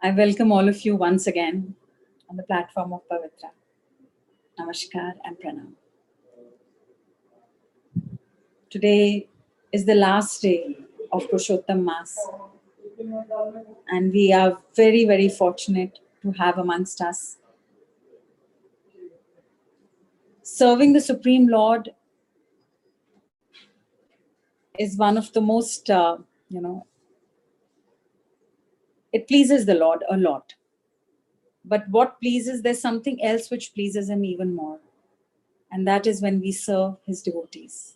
I welcome all of you once again on the platform of Pavitra. Namaskar and Pranam. Today is the last day of Purushottam Mass, and we are very, very fortunate to have amongst us serving the Supreme Lord is one of the most, it pleases the Lord a lot. But what pleases, there's something else which pleases him even more. And that is when we serve his devotees.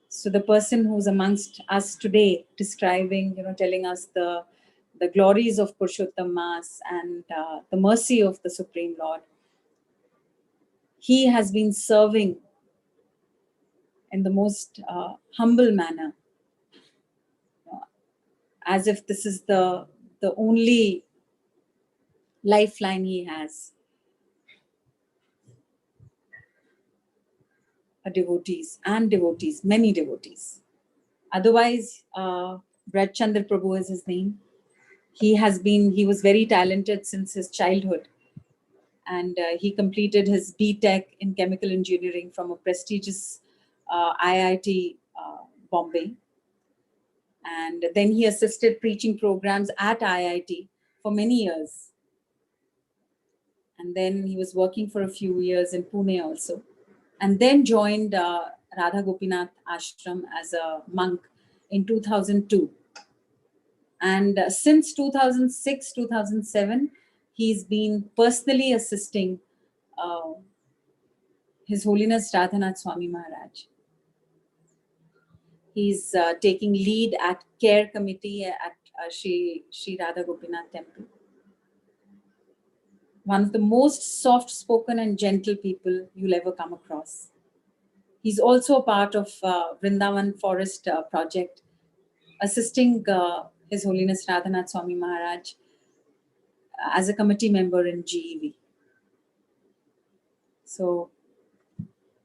So the person who's amongst us today describing, telling us the glories of Purushottam Mass and the mercy of the Supreme Lord, he has been serving in the most humble manner, as if this is the only lifeline he has. Devotees, many devotees. Otherwise, Vraj Prabhu is his name. He was very talented since his childhood. And he completed his BTech in chemical engineering from a prestigious IIT Bombay. And then he assisted preaching programs at IIT for many years. And then he was working for a few years in Pune also. And then joined Radha Gopinath Ashram as a monk in 2002. And since 2006, 2007, he's been personally assisting His Holiness Radhanath Swami Maharaj. He's taking lead at care committee at Shri Radha Gopinath Temple. One of the most soft-spoken and gentle people you'll ever come across. He's also a part of Vrindavan Forest project, assisting His Holiness Radhanath Swami Maharaj as a committee member in GEV. So,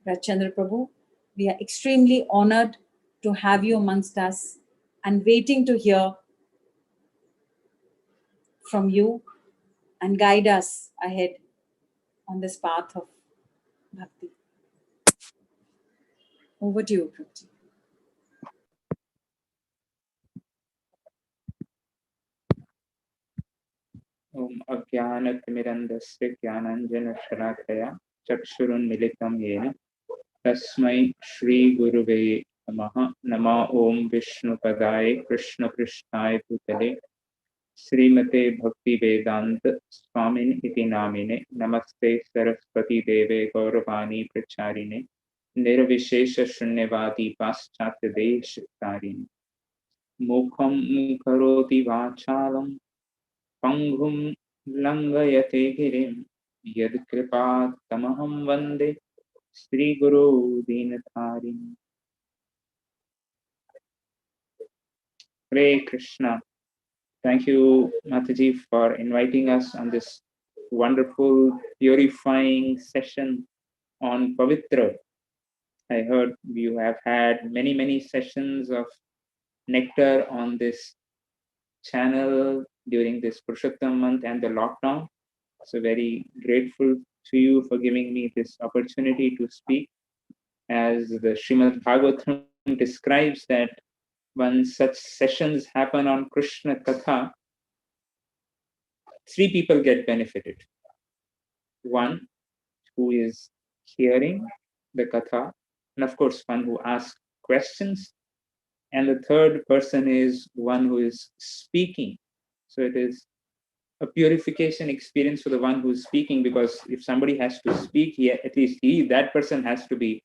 Vraj Prabhu, we are extremely honored to have you amongst us and waiting to hear from you and guide us ahead on this path of bhakti. Over to you, Prabhuji. Om Ajnanatimirandasya Jnananjana-shalakaya Chakshurunmilitam Yena Tasmai Shri Guruve Namaha Nama Om Vishnu Padaya Krishna Krishnaya Bhutale Srimate Bhakti Vedanta Swamin Iti Namine Namaste Saraswati Deve Gauravani Pracharine Nirvishesha Shunyavadi Paschatya Deshitarine Mukham Karoti Vachalam Panghum Langayate Girim Yad Kripat Tamaham Vande Sri Guru Dinatharim. Hare Krishna. Thank you, Mataji, for inviting us on this wonderful, purifying session on Pavitra. I heard you have had many, many sessions of nectar on this channel during this Purushottam month and the lockdown. So very grateful to you for giving me this opportunity to speak. As the Srimad Bhagavatam describes that when such sessions happen on Krishna Katha, three people get benefited. One who is hearing the Katha, and of course one who asks questions, and the third person is one who is speaking. So it is a purification experience for the one who is speaking, because if somebody has to speak, at least that person has to be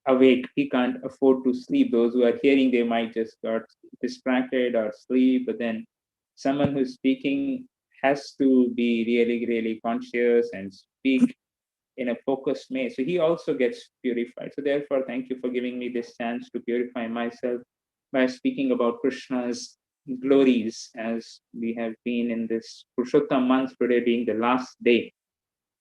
awake. He can't afford to sleep. Those who are hearing, they might just get distracted or sleep, but then someone who's speaking has to be really, really conscious and speak in a focused way. So he also gets purified. So therefore, thank you for giving me this chance to purify myself by speaking about Krishna's glories, as we have been in this Purushottam month, today being the last day.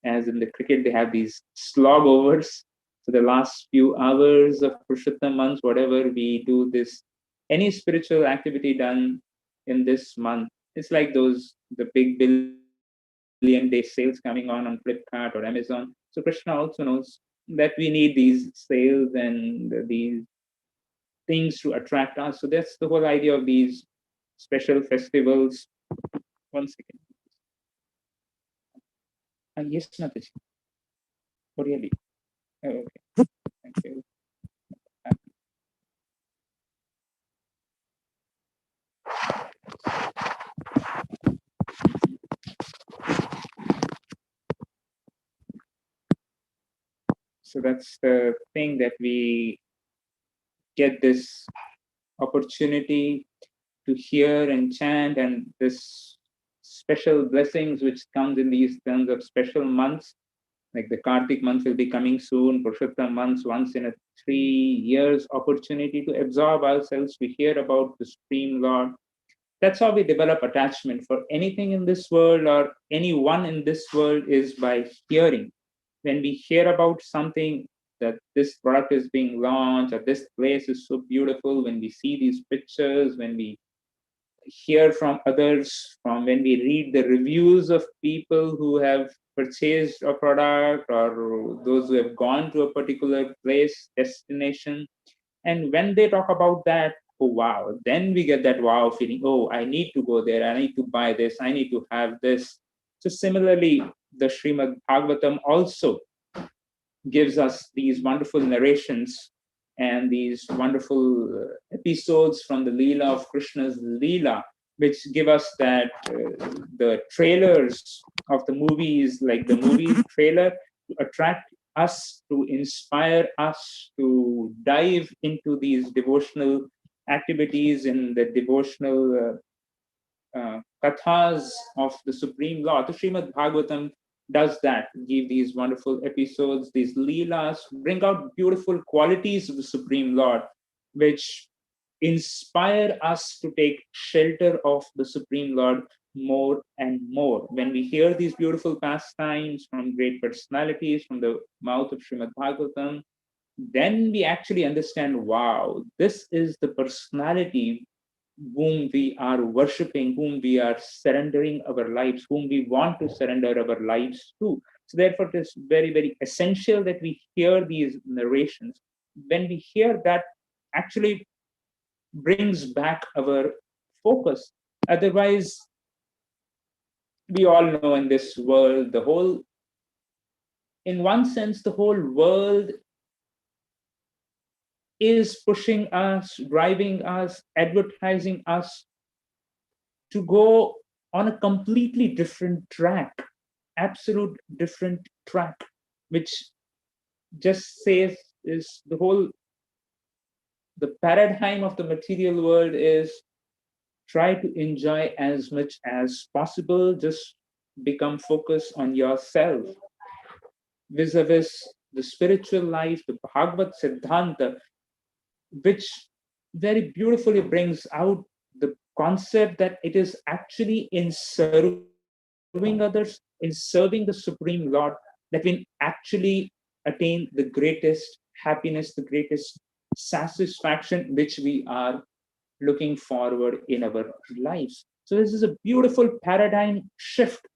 As in the cricket, they have these slog overs. So the last few hours of Purushottam months, whatever we do this, any spiritual activity done in this month It's like the big billion day sales coming on Flipkart or Amazon. So Krishna also knows that we need these sales and these things to attract us. So that's the whole idea of these special festivals. One second. Yes, Mataji. Oh, really? Oh, okay. Thank you. So that's the thing, that we get this opportunity to hear and chant, and this special blessings which comes in these terms of special months. Like the Kartik month will be coming soon, Purushottam months, once in a 3 years opportunity to absorb ourselves, to hear about the Supreme Lord. That's how we develop attachment for anything in this world, or anyone in this world, is by hearing. When we hear about something, that this product is being launched, or this place is so beautiful, when we see these pictures, when we hear from others, from when we read the reviews of people who have purchased a product, or those who have gone to a particular place, destination, and when they talk about that, oh wow, then we get that wow feeling. Oh, I need to go there. I need to buy this. I need to have this. So similarly, the Srimad Bhagavatam also gives us these wonderful narrations and these wonderful episodes from the Leela of Krishna's Leela, which give us that the trailers of the movies, like the movie trailer, to attract us, to inspire us to dive into these devotional activities, in the devotional kathas of the Supreme Lord. The Srimad Bhagavatam does that, give these wonderful episodes, these leelas, bring out beautiful qualities of the Supreme Lord, which inspire us to take shelter of the Supreme Lord more and more. When we hear these beautiful pastimes from great personalities from the mouth of Srimad Bhagavatam, then we actually understand, wow, this is the personality whom we are worshipping, whom we are surrendering our lives, whom we want to surrender our lives to. So, therefore, it is very, very essential that we hear these narrations. When we hear that, actually brings back our focus. Otherwise, we all know in this world, in one sense, the whole world is pushing us, driving us, advertising us to go on a completely different track, absolute different track, which just says is the paradigm of the material world is try to enjoy as much as possible, just become focused on yourself, vis-a-vis the spiritual life, the Bhagavad Siddhanta, which very beautifully brings out the concept that it is actually in serving others, in serving the Supreme Lord, that we actually attain the greatest happiness, the greatest satisfaction which we are looking forward in our lives. So, this is a beautiful paradigm shift.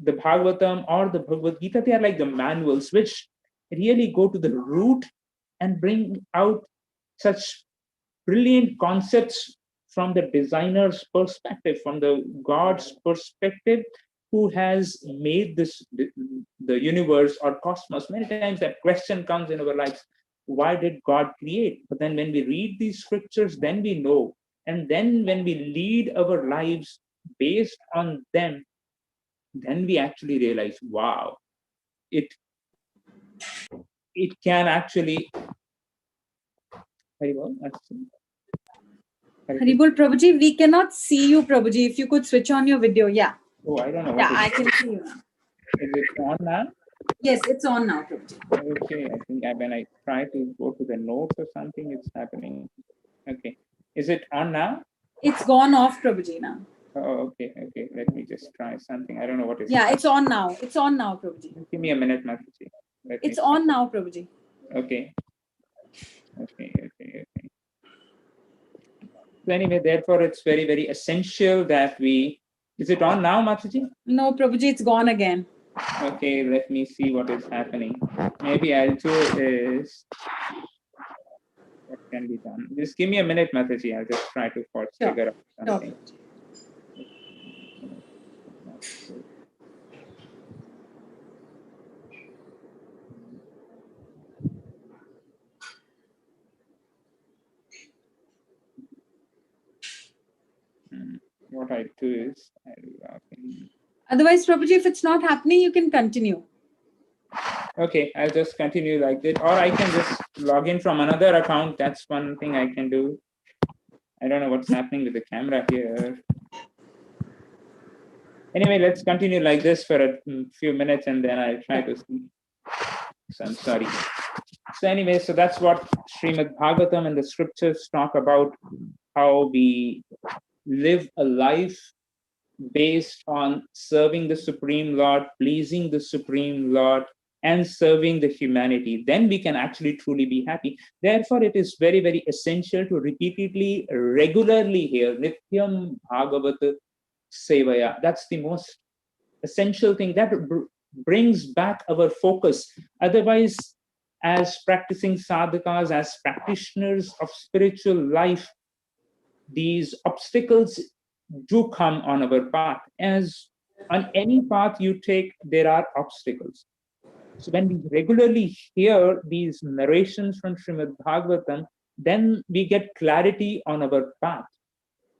The Bhagavatam or the Bhagavad Gita, they are like the manuals which really go to the root and bring out such brilliant concepts from the designer's perspective, from the God's perspective, who has made the universe or cosmos. Many times that question comes in our lives: why did God create? But then when we read these scriptures, then we know. And then when we lead our lives based on them, then we actually realize, wow, it it can actually. Very well. Haribol Prabhuji, we cannot see you, Prabhuji. If you could switch on your video, yeah. Oh, I don't know. Yeah, I can see you now. Is it on now? Yes, it's on now, Prabhuji. Okay, I think when I try to go to the notes or something, it's happening. Okay, is it on now? It's gone off, Prabhuji, now. Oh, okay. Let me just try something. I don't know what is. Yeah, it's on now. It's on now, Prabhuji. Give me a minute, Mataji. It's on now, Prabhuji. Okay. So anyway, therefore, it's very, very essential that we. Is it on now, Mataji? No, Prabhuji, it's gone again. Okay, let me see what is happening. Maybe I'll do is what can be done. Just give me a minute, Mataji. I'll just try to figure out something. What I do is Otherwise, Prabhuji, if it's not happening, you can continue. Okay, I'll just continue like this, or I can just log in from another account. That's one thing I can do. I don't know what's happening with the camera here. Anyway, let's continue like this for a few minutes and then I'll try to see. So I'm sorry. So anyway, so that's what Srimad Bhagavatam and the scriptures talk about, how we live a life based on serving the Supreme Lord, pleasing the Supreme Lord, and serving the humanity. Then we can actually truly be happy. Therefore, it is very, very essential to repeatedly, regularly hear Nityam Bhagavata Sevaya. That's the most essential thing that brings back our focus. Otherwise, as practicing sadhakas, as practitioners of spiritual life, these obstacles do come on our path. As on any path you take, there are obstacles. So when we regularly hear these narrations from Srimad Bhagavatam, then we get clarity on our path.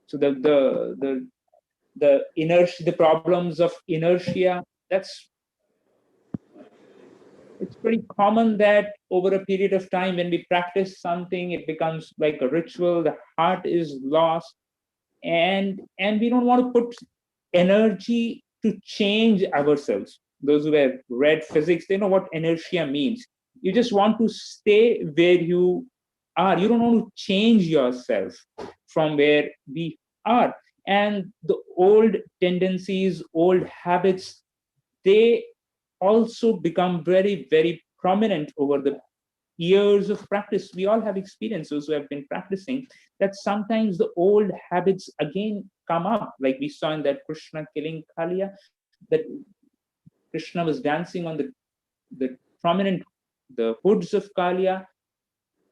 So the inertia, the problems of inertia, it's pretty common that over a period of time when we practice something, it becomes like a ritual, the heart is lost, and we don't want to put energy to change ourselves. Those who have read physics, they know what inertia means. You just want to stay where you are. You don't want to change yourself from where we are. And the old tendencies, old habits, they also become very, very prominent over the years of practice. We all have experiences who have been practicing that sometimes the old habits again come up, like we saw in that Krishna killing Kaliya, that Krishna was dancing on the prominent, the hoods of Kaliya.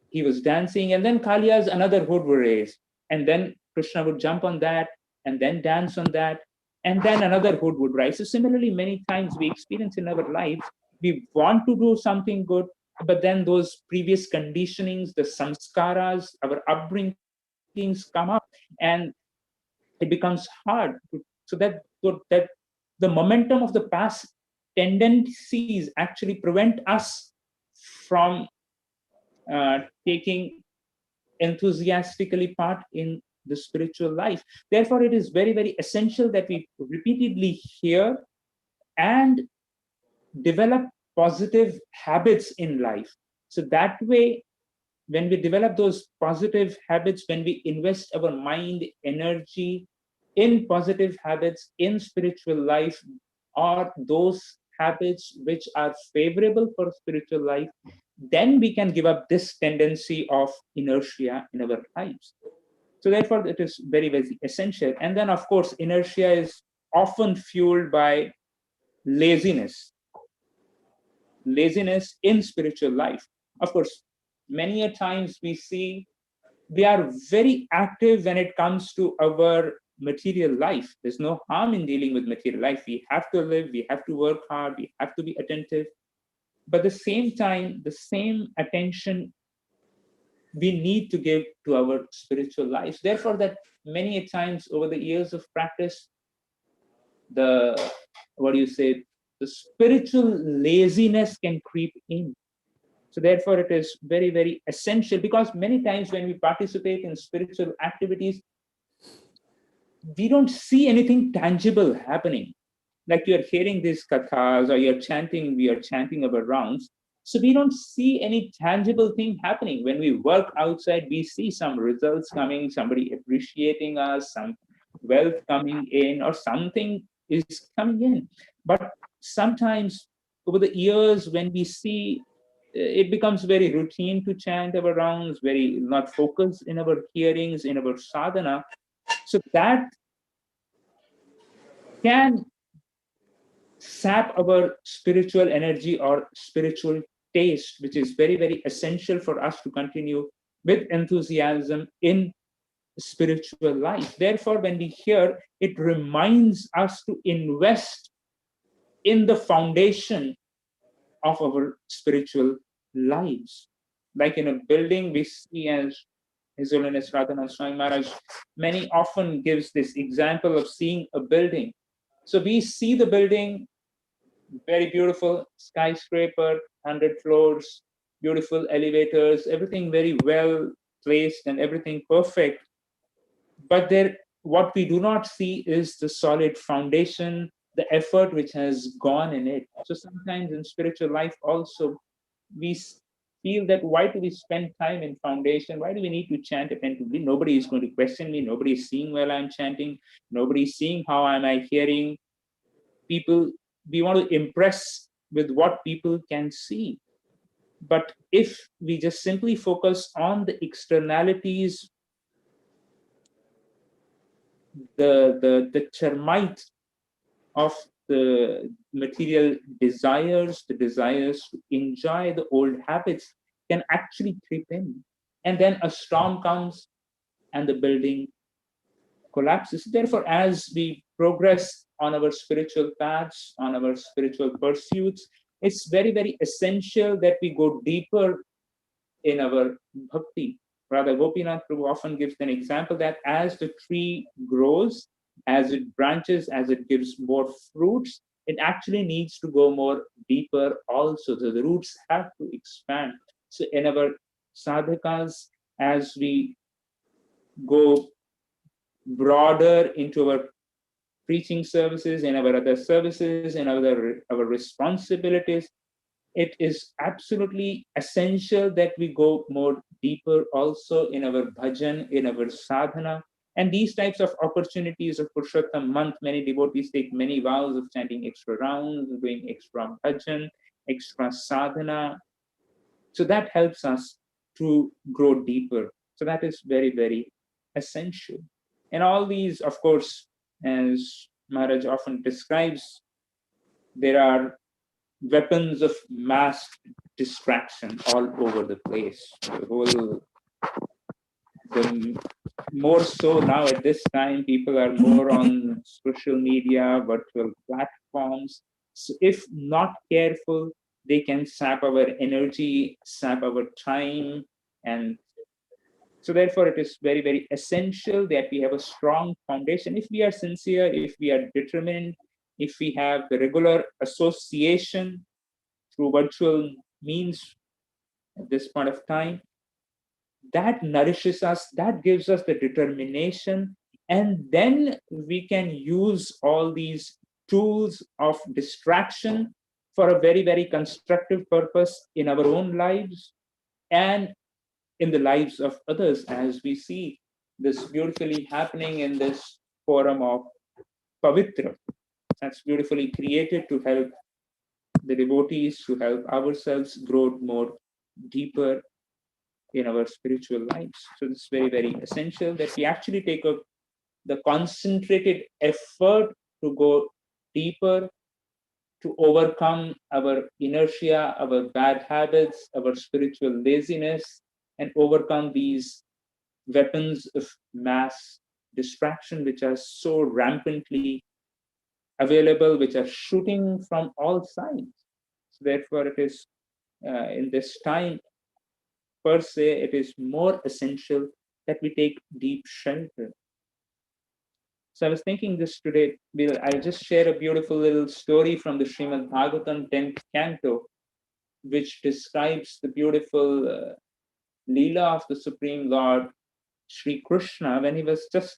He was dancing, and then Kaliya's another hood were raised, and then Krishna would jump on that and then dance on that, and then another hood would rise. So similarly, many times we experience in our lives, we want to do something good, but then those previous conditionings, the samskaras, our upbringings come up, and it becomes hard. So that the momentum of the past tendencies actually prevent us from taking enthusiastically part in the spiritual life. Therefore, it is very, very essential that we repeatedly hear and develop positive habits in life. So that way, when we develop those positive habits, when we invest our mind, energy in positive habits, in spiritual life, or those habits which are favorable for spiritual life, then we can give up this tendency of inertia in our lives. So therefore, it is very, very essential. And then, of course, inertia is often fueled by laziness, laziness in spiritual life. Of course, many a times we see we are very active when it comes to our material life. There's no harm in dealing with material life. We have to live, we have to work hard, we have to be attentive. But at the same time, the same attention we need to give to our spiritual lives. Therefore, that many a times over the years of practice, the what do you say, the spiritual laziness can creep in. So therefore, it is very, very essential, because many times when we participate in spiritual activities, we don't see anything tangible happening. Like you're hearing these kathas or you're chanting, we are chanting our rounds. So we don't see any tangible thing happening. When we work outside, we see some results coming, somebody appreciating us, some wealth coming in, or something is coming in. But sometimes over the years, when we see it becomes very routine to chant our rounds, very not focused in our hearings, in our sadhana. So that can sap our spiritual energy or spiritual taste, which is very, very essential for us to continue with enthusiasm in spiritual life. Therefore, when we hear, it reminds us to invest in the foundation of our spiritual lives. Like in a building, we see, as His Holiness Radhanath Swami Maharaj many often gives this example of seeing a building. So we see the building, very beautiful skyscraper, 100 floors, beautiful elevators, everything very well placed and everything perfect. But there, what we do not see is the solid foundation, the effort which has gone in it. So sometimes in spiritual life also, we feel that why do we spend time in foundation? Why do we need to chant attentively? Nobody is going to question me. Nobody is seeing while I'm chanting. Nobody is seeing how am I hearing. People, we want to impress with what people can see. But if we just simply focus on the externalities, the termite of the material desires, the desires to enjoy the old habits can actually creep in. And then a storm comes and the building collapses. Therefore, as we progress on our spiritual paths, on our spiritual pursuits, it's very, very essential that we go deeper in our bhakti. Rather, Gopinath Prabhu often gives an example that as the tree grows, as it branches, as it gives more fruits, it actually needs to go more deeper also. So the roots have to expand. So in our sadhakas, as we go broader into our preaching services, in our other services, in our responsibilities, it is absolutely essential that we go more deeper also in our bhajan, in our sadhana. And these types of opportunities of Purushottam month, many devotees take many vows of chanting extra rounds, doing extra bhajan, extra sadhana. So that helps us to grow deeper. So that is very, very essential. And all these, of course, as Maharaj often describes, there are weapons of mass distraction all over the place. The more so now at this time, people are more on social media, virtual platforms. So if not careful, they can sap our energy, sap our time. And so therefore it is very, very essential that we have a strong foundation. If we are sincere, if we are determined, if we have the regular association through virtual means at this point of time, that nourishes us, that gives us the determination, and then we can use all these tools of distraction for a very, very constructive purpose in our own lives and in the lives of others, as we see this beautifully happening in this forum of Pavitra. That's beautifully created to help the devotees, to help ourselves grow more deeper in our spiritual lives. So it's very, very essential that we actually take up the concentrated effort to go deeper, to overcome our inertia, our bad habits, our spiritual laziness, and overcome these weapons of mass distraction, which are so rampantly available, which are shooting from all sides. So therefore, it is in this time per se, it is more essential that we take deep shelter. So I was thinking this today, I'll just share a beautiful little story from the Srimad Bhagavatam 10th canto, which describes the beautiful Leela of the Supreme Lord, Sri Krishna, when he was just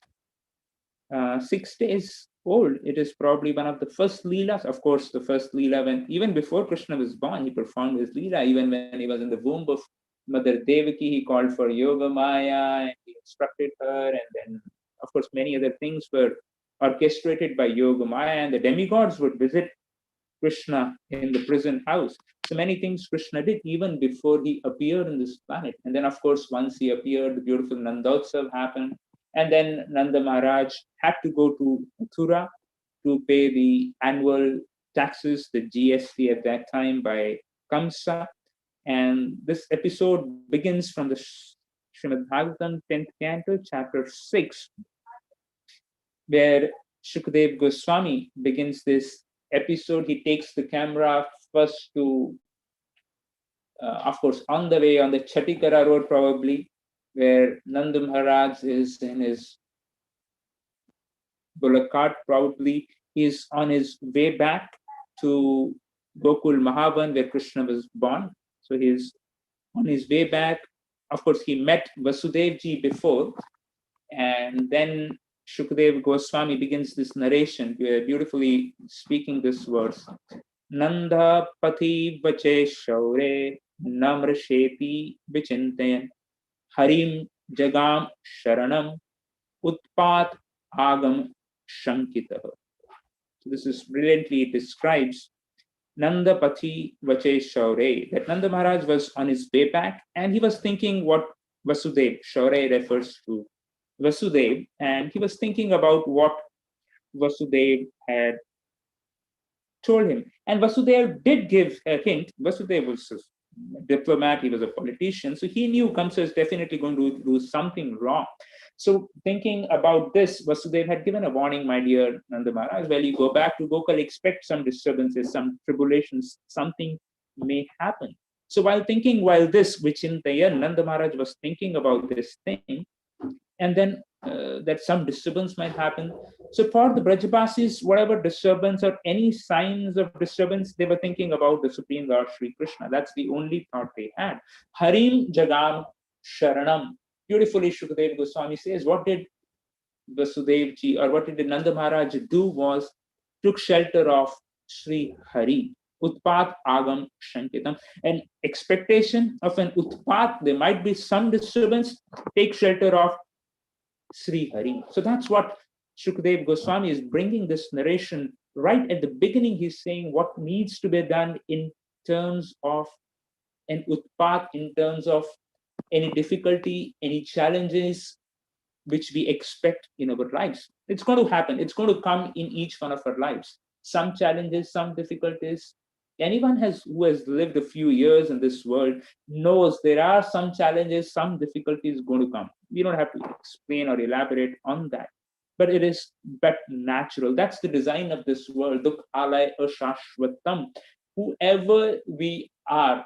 6 days old. It is probably one of the first Leelas. Of course, the first Leela, when even before Krishna was born, he performed his Leela. Even when he was in the womb of Mother Devaki, he called for Yoga Maya and he instructed her. And then, of course, many other things were orchestrated by Yoga Maya, and the demigods would visit Krishna in the prison house. So many things Krishna did even before he appeared in this planet. And then, of course, once he appeared, the beautiful Nandotsav happened. And then Nanda Maharaj had to go to Mathura to pay the annual taxes, the GST at that time by Kamsa. And this episode begins from the Srimad Bhagavatam 10th canto, chapter 6, where Shukadev Goswami begins this episode. He takes the camera first to, of course, on the way on the Chatikara road, probably, where Nanda Maharaj is in his bullock cart, probably. He's on his way back to Gokul Mahavan, where Krishna was born. So he's on his way back. Of course, he met Vasudevji before, and then Shukadev Goswami begins this narration, beautifully speaking this verse. Nanda pati vache shaure namrasheti vichintayan harim jagam sharanam utpat agam shankitah. So this is brilliantly, it describes Nanda pati vache shaure, that Nanda Maharaj was on his way back and he was thinking what Vasudev, shaure refers to Vasudev, and he was thinking about what Vasudev had told him. And Vasudev did give a hint. Vasudev was a diplomat, he was a politician, so he knew Kamsa is definitely going to do something wrong. So thinking about this, Vasudev had given a warning, my dear Nanda Maharaj, well, you go back to Gokul, expect some disturbances, some tribulations, something may happen. So while this, which in the year Nanda Maharaj was thinking about this thing, and then that some disturbance might happen. So for the Brajabasis, whatever disturbance or any signs of disturbance, they were thinking about the Supreme Lord Sri Krishna. That's the only thought they had. Harim Jagam Sharanam. Beautifully, Shukadev Goswami says, what did Vasudevji or what did Nanda Maharaj do was took shelter of Sri Hari. Utpat Agam Shankitam. An expectation of an Utpat, there might be some disturbance, take shelter of Sri Hari. So that's what Shukadev Goswami is bringing this narration right at the beginning. He's saying what needs to be done in terms of an utpat, in terms of any difficulty, any challenges which we expect in our lives. It's going to happen. It's going to come in each one of our lives. Some challenges, some difficulties. Anyone who has lived a few years in this world knows there are some challenges, some difficulties going to come. We don't have to explain or elaborate on that, but it is but natural. That's the design of this world. Dukh alay ashashvatam. Whoever we are,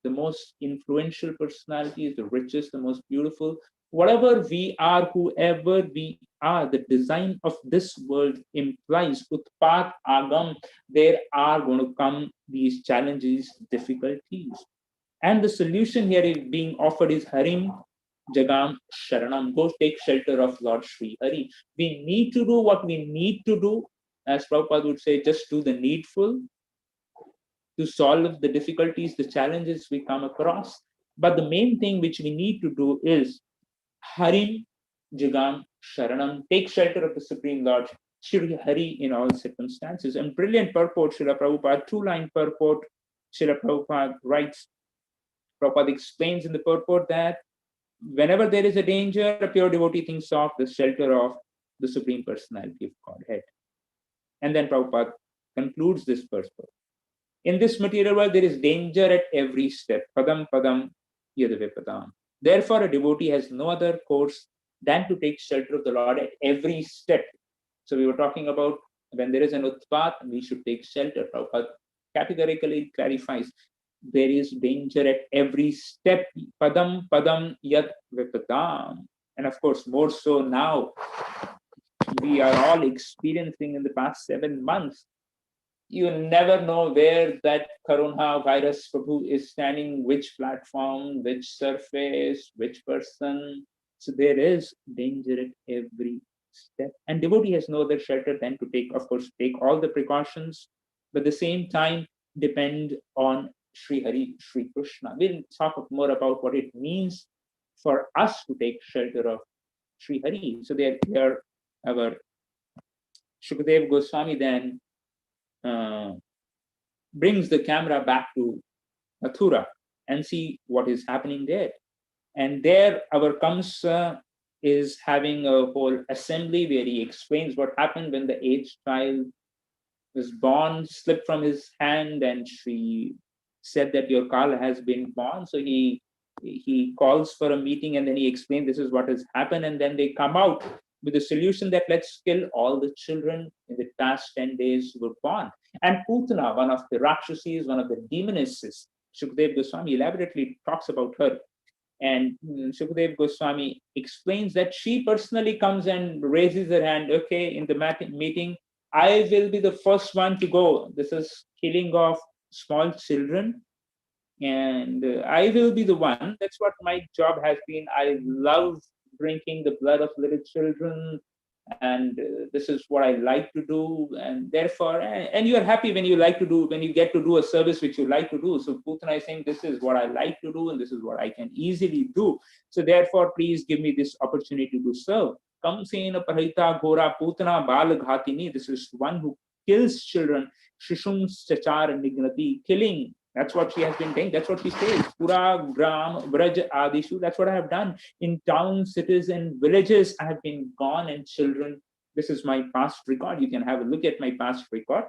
the most influential personalities, the richest, the most beautiful, whatever we are, whoever we are, the design of this world implies utpat agam, there are going to come these challenges, difficulties. And the solution here is being offered is Harim Jagam Sharanam. Go take shelter of Lord Sri Hari. We need to do what we need to do. As Prabhupada would say, just do the needful to solve the difficulties, the challenges we come across. But the main thing which we need to do is Harim Jagam Sharanam. Take shelter of the Supreme Lord Shri Hari in all circumstances. And brilliant purport, Srila Prabhupada, two-line purport. Srila Prabhupada writes, Prabhupada explains in the purport that whenever there is a danger, a pure devotee thinks of the shelter of the Supreme Personality of Godhead. And then Prabhupada concludes this purport. In this material world, there is danger at every step. Padam padam yadavipadam. Therefore, a devotee has no other course than to take shelter of the Lord at every step. So we were talking about when there is an utpat, we should take shelter. Prabhupada categorically clarifies there is danger at every step. Padam padam yad vipadam. And of course, more so now, we are all experiencing in the past 7 months. You never know where that Corona virus Prabhu is standing, which platform, which surface, which person. So there is danger at every step. And devotee has no other shelter than to take, of course, take all the precautions, but at the same time, depend on Sri Hari, Sri Krishna. We'll talk more about what it means for us to take shelter of Sri Hari. So they are our Shukadev Goswami then brings the camera back to Mathura and see what is happening there. And there our Kamsa is having a whole assembly where he explains what happened when the aged child was born, slipped from his hand, and she said that your Kala has been born. So he calls for a meeting, and then he explains this is what has happened, and then they come out with a solution that let's kill all the children in the past 10 days who were born. And Putana, one of the Rakshasis, one of the demonesses, Shukdev Goswami elaborately talks about her. And Shukdev Goswami explains that she personally comes and raises her hand, okay, in the meeting, I will be the first one to go. This is killing of small children, and I will be the one. That's what my job has been. I love drinking the blood of little children, and this is what I like to do. And therefore, and you are happy when you like to do, when you get to do a service which you like to do. So Putana is saying, this is what I like to do, and this is what I can easily do. So therefore, please give me this opportunity to serve. Kamsena Parita Gora Putana Bal Ghatini. This is one who kills children. Shishum Chachar Nignati, killing. That's what she has been doing. That's what she says. Pura, Gram, Vraj, Adishu. That's what I have done. In towns, cities, and villages, I have been gone, and children. This is my past record. You can have a look at my past record.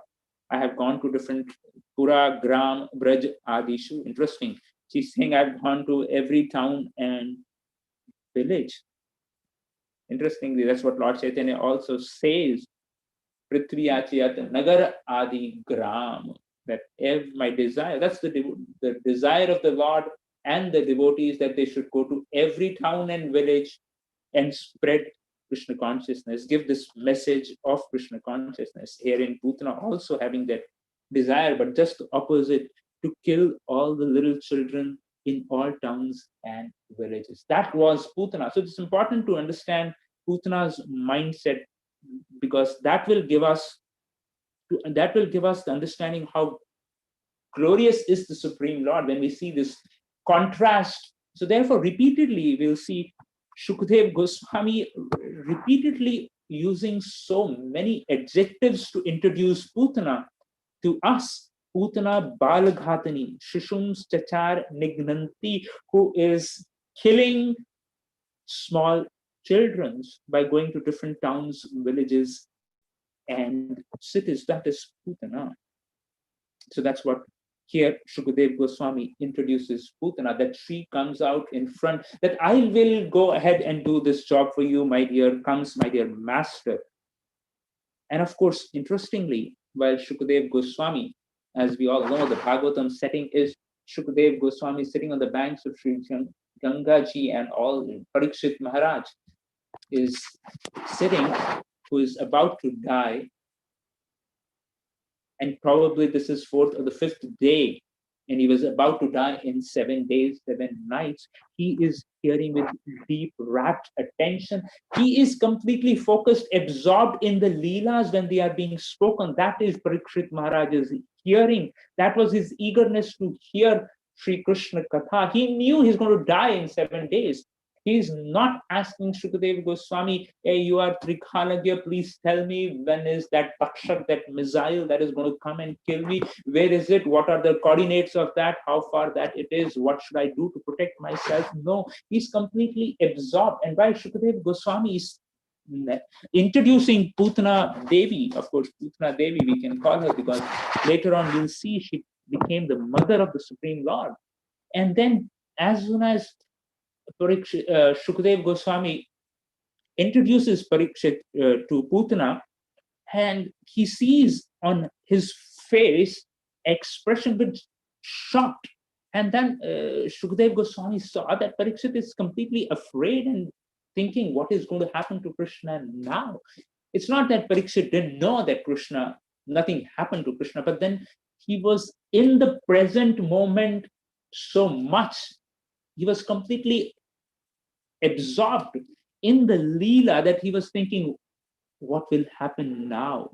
I have gone to different Pura, Gram, Vraj, Adishu. Interesting. She's saying I've gone to every town and village. Interestingly, that's what Lord Chaitanya also says. Prithviyachiyat Nagar Adi Gram. That my desire, that's the desire of the Lord and the devotees, that they should go to every town and village and spread Krishna consciousness, give this message of Krishna consciousness. Here in Putana also having that desire, but just the opposite, to kill all the little children in all towns and villages. That was Putana. So it's important to understand Putana's mindset, because that will give us the understanding how glorious is the Supreme Lord when we see this contrast. So therefore, repeatedly we'll see Shukdev Goswami repeatedly using so many adjectives to introduce Putana to us. Putana Balaghatani, Shishum's Chachar Nignanti, who is killing small children by going to different towns, villages, and cities. That is Putana. So that's what here Shukadev Goswami introduces Putana, that she comes out in front, that I will go ahead and do this job for you, my dear, comes my dear master. And of course, interestingly, while Shukadev Goswami, as we all know, the Bhagavatam setting is Shukadev Goswami sitting on the banks of Sri Gangaji, and all Parikshit Maharaj is sitting, who is about to die. And probably this is fourth or the fifth day, and he was about to die in 7 days, 7 nights. He is hearing with deep, rapt attention. He is completely focused, absorbed in the Leelas when they are being spoken. That is Parikshit Maharaj's hearing. That was his eagerness to hear Sri Krishna Katha. He knew he's going to die in 7 days. He's not asking Shukadev Goswami, hey, you are Trikhalagya, please tell me when is that Pakshak, that missile that is going to come and kill me? Where is it? What are the coordinates of that? How far that it is? What should I do to protect myself? No, he's completely absorbed. And while Shukadev Goswami is introducing Putana Devi, of course, Putana Devi, we can call her, because later on we'll see she became the mother of the Supreme Lord. And then as soon as Shukadev Goswami introduces Parikshit to Putana, and he sees on his face expression with shocked. And then Shukadev Goswami saw that Parikshit is completely afraid and thinking, what is going to happen to Krishna now? It's not that Parikshit didn't know that Krishna, nothing happened to Krishna, but then he was in the present moment so much. He was completely absorbed in the Leela that he was thinking, what will happen now?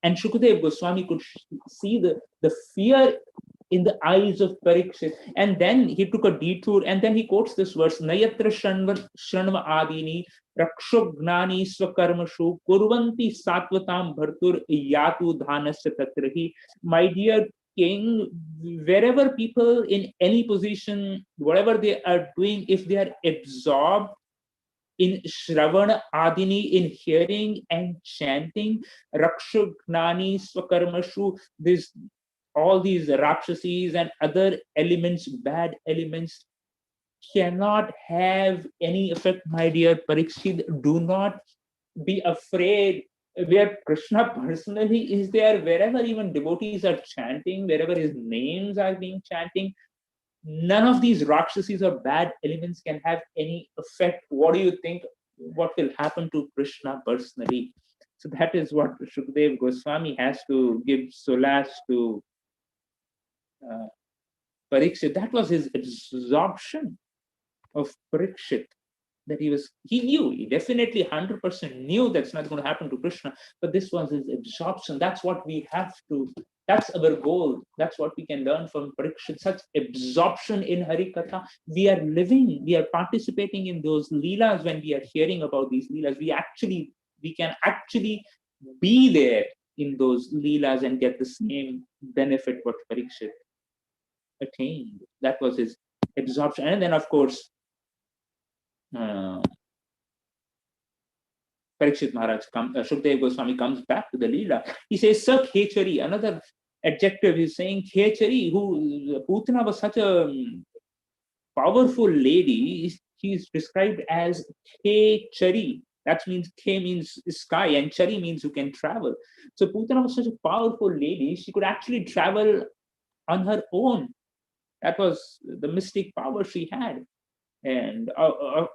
And Shukadev Goswami could see the fear in the eyes of Parikshit. And then he took a detour and then he quotes this verse, Nayatra Shranva Adini Rakshognani Swakarmashu Kurvanti Satvatam Bhartur Yatu Dhanasya Tatrahi. My dear king, wherever people in any position, whatever they are doing, if they are absorbed in Shravana Adini, in hearing and chanting, Rakshugnani Swakarmashu, this all these Rakshasas and other elements, bad elements, cannot have any effect, my dear Parikshit. Do not be afraid. Where Krishna personally is there, wherever even devotees are chanting, wherever his names are being chanting, none of these Rakshasas or bad elements can have any effect. What do you think? What will happen to Krishna personally? So that is what Shukdev Goswami has to give solace to uh, Parikshit. That was his absorption of Parikshit. That he definitely 100% knew that's not going to happen to Krishna, but this was his absorption. That's what we have to, that's our goal. That's what we can learn from Parikshit, such absorption in Hari Katha. We are living, we are participating in those leelas. When we are hearing about these leelas, we can actually be there in those leelas and get the same benefit what Parikshit attained. That was his absorption. And then, of course, uh, Parikshit Maharaj, Shukdev Goswami comes back to the Leela. He says, Sir Khechari, another adjective is saying Khechari, who Putana was such a powerful lady. She's described as Khechari. That means K means sky and Chari means you can travel. So Putana was such a powerful lady, she could actually travel on her own. That was the mystic power she had. And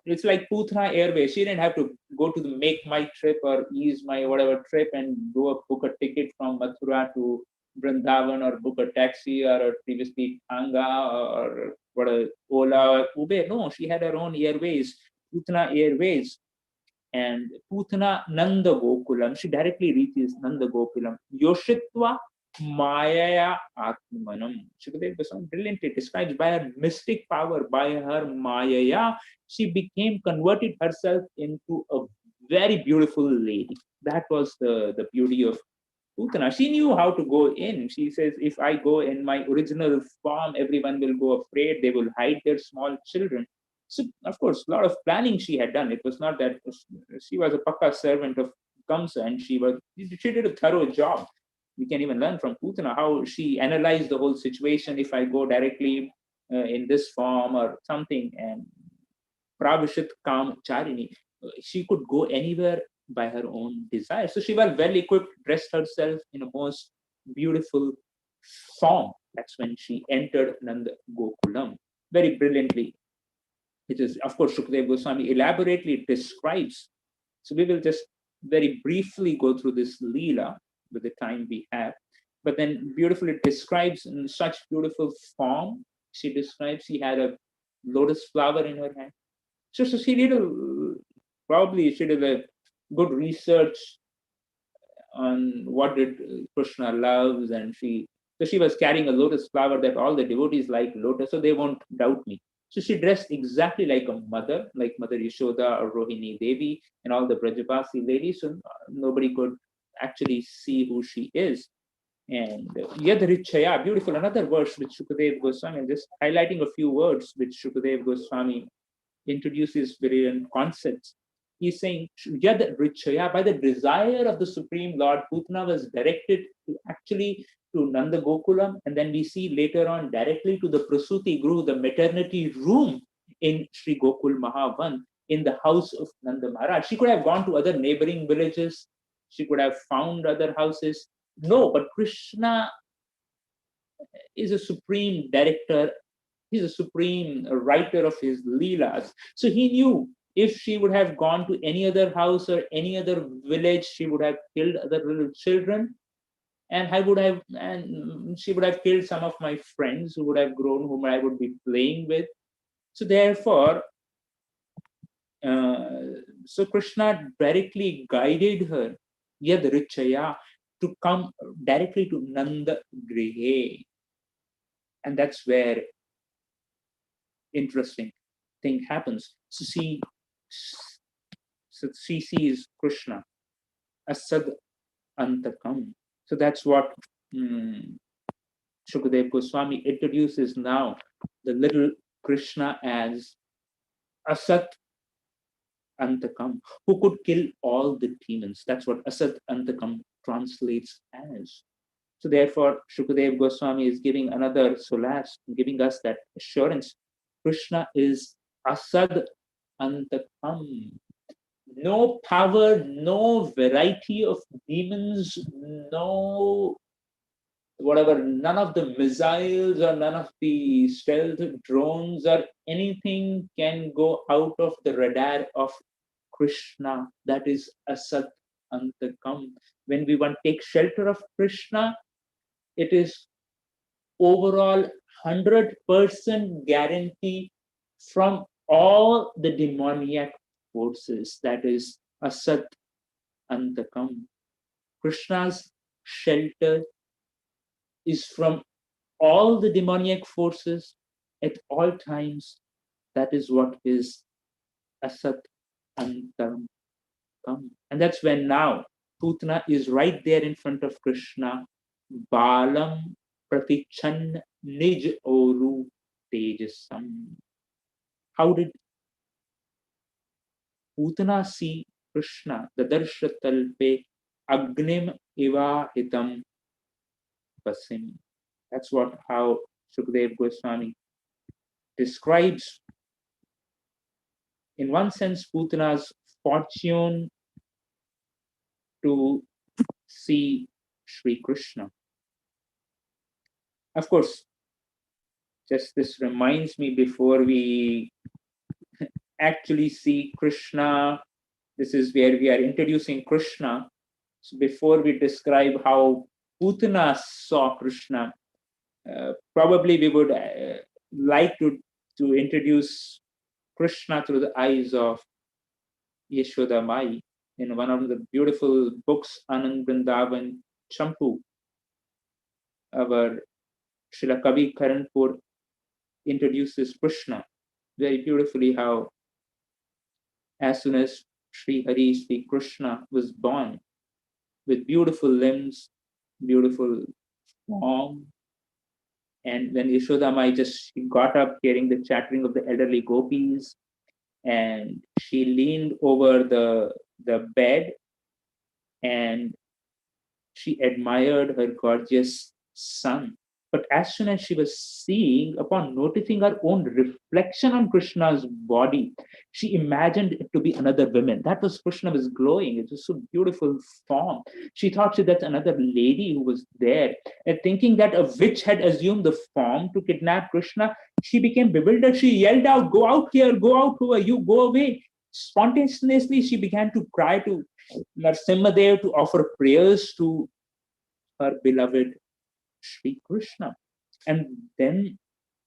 it's like Putana Airways. She didn't have to go to the make my trip or ease my whatever trip and book a ticket from Mathura to Vrindavan or book a taxi or previously Anga or what a Ola or Uber. No, she had her own airways, Putana Airways. And Putana Nanda Gokulam, she directly reaches Nanda Gokulam. Yoshitva Maya Atmanam. Shukadeva Goswami brilliantly describes by her mystic power, by her Maya, she became converted herself into a very beautiful lady. That was the beauty of Putana. She knew how to go in. She says, if I go in my original form, everyone will go afraid. They will hide their small children. So, of course, a lot of planning she had done. It was not that she was a pakka servant of Kamsa, and she did a thorough job. We can even learn from Putana how she analyzed the whole situation. If I go directly in this form or something, and Pravishit Kam Charini, she could go anywhere by her own desire. So she was well equipped, dressed herself in a most beautiful form. That's when she entered Nanda Gokulam very brilliantly. It is, of course, Shukdev Goswami elaborately describes. So we will just very briefly go through this Leela with the time we have. But then beautifully describes in such beautiful form. She describes she had a lotus flower in her hand. So she did probably she did a good research on what did Krishna loves, and she was carrying a lotus flower that all the devotees like lotus, so they won't doubt me. So she dressed exactly like a mother, like Mother Yashoda or Rohini Devi and all the Brajapasi ladies, so nobody could actually see who she is. And Yadrichaya, beautiful, another verse which Shukadev Goswami, I'm just highlighting a few words which Shukadev Goswami introduces brilliant concepts. He's saying, Yad Richaya, by the desire of the Supreme Lord, Putana was directed to actually to Nanda Gokulam, and then we see later on directly to the Prasuti Guru, the maternity room in Sri Gokul Mahavan, in the house of Nanda Maharaj. She could have gone to other neighboring villages, she could have found other houses. No, but Krishna is a supreme director. He's a supreme writer of his Leelas. So he knew if she would have gone to any other house or any other village, she would have killed other little children. And she would have killed some of my friends who would have grown, whom I would be playing with. So therefore, so Krishna directly guided her, Yad Richaya, to come directly to Nanda Grihe. And that's where interesting thing happens. So she sees Krishna, Asad Antakam. So that's what Shukadev Goswami introduces now the little Krishna as Asat Antakam, who could kill all the demons. That's what Asat Antakam translates as. So therefore, Shukadev Goswami is giving another solace, giving us that assurance. Krishna is Asad Antakam. No power, no variety of demons, no whatever, none of the missiles or none of the stealth drones or anything can go out of the radar of Krishna. That is Asat Antakam. When we want to take shelter of Krishna, it is overall 100% guarantee from all the demoniac forces. That is Asat Antakam. Krishna's shelter is from all the demoniac forces at all times. That is what is Asat Antakam. And that's when now Putana is right there in front of Krishna. Balam Pratichan Nij Oru Tejasam. How did Putana see Krishna? Dadarsha Talpe Agnim Iva Hitam Pasim. That's what how Shukadev Goswami describes, in one sense, Putana's fortune to see Sri Krishna. Of course, just this reminds me before we actually see Krishna, this is where we are introducing Krishna. So before we describe how Putana saw Krishna, probably we would like to introduce Krishna through the eyes of Yashoda Mai in one of the beautiful books, Anand Vrindavan Champu. Our Srila Kavi Karanpur introduces Krishna very beautifully, how as soon as Sri Hari, Sri Krishna was born with beautiful limbs, beautiful form, and when Yashoda Mai just got up hearing the chattering of the elderly gopis, and she leaned over the bed and she admired her gorgeous son. But as soon as she was seeing, upon noticing her own reflection on Krishna's body, she imagined it to be another woman. That was Krishna was glowing. It was so beautiful form. She thought that's another lady who was there. And thinking that a witch had assumed the form to kidnap Krishna, she became bewildered. She yelled out, "Go out here, go out, who are you? Go away." Spontaneously, she began to cry to Narsimhadev to offer prayers to her beloved Sri Krishna. And then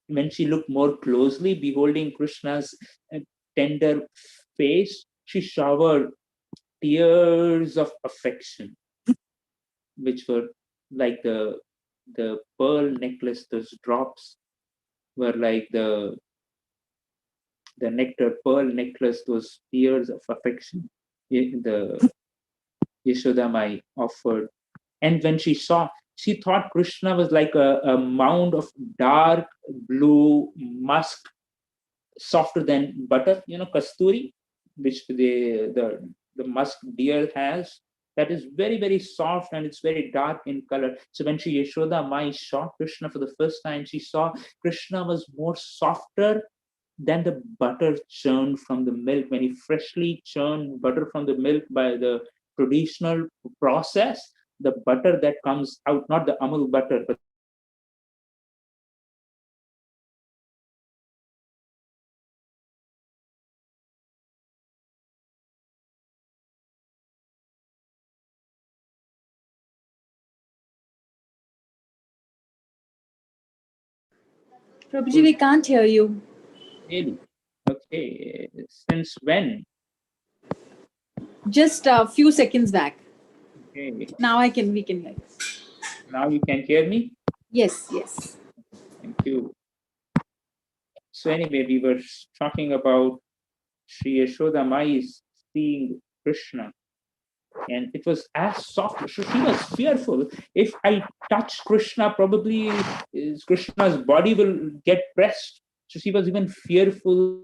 when she looked more closely, beholding Krishna's tender face, she showered tears of affection, which were like the pearl necklace. Those drops were like the nectar pearl necklace. Those tears of affection, the Yashodamai offered. And when she saw, she thought Krishna was like a mound of dark blue musk, softer than butter, kasturi, which the musk deer has. That is very, very soft and it's very dark in color. So when she Yashoda Mai saw Krishna for the first time, she saw Krishna was more softer than the butter churned from the milk. When he freshly churned butter from the milk by the traditional process, the butter that comes out, not the Amul butter, but Prabhuji, we can't hear you. really, okay, since when? Just a few seconds back. Okay, Now we can hear you. now you can hear me? Yes, yes. Thank you. So anyway, we were talking about Sri Yashoda Mai seeing Krishna, and it was as soft. So she was fearful. If I touch Krishna, probably Krishna's body will get pressed. So she was even fearful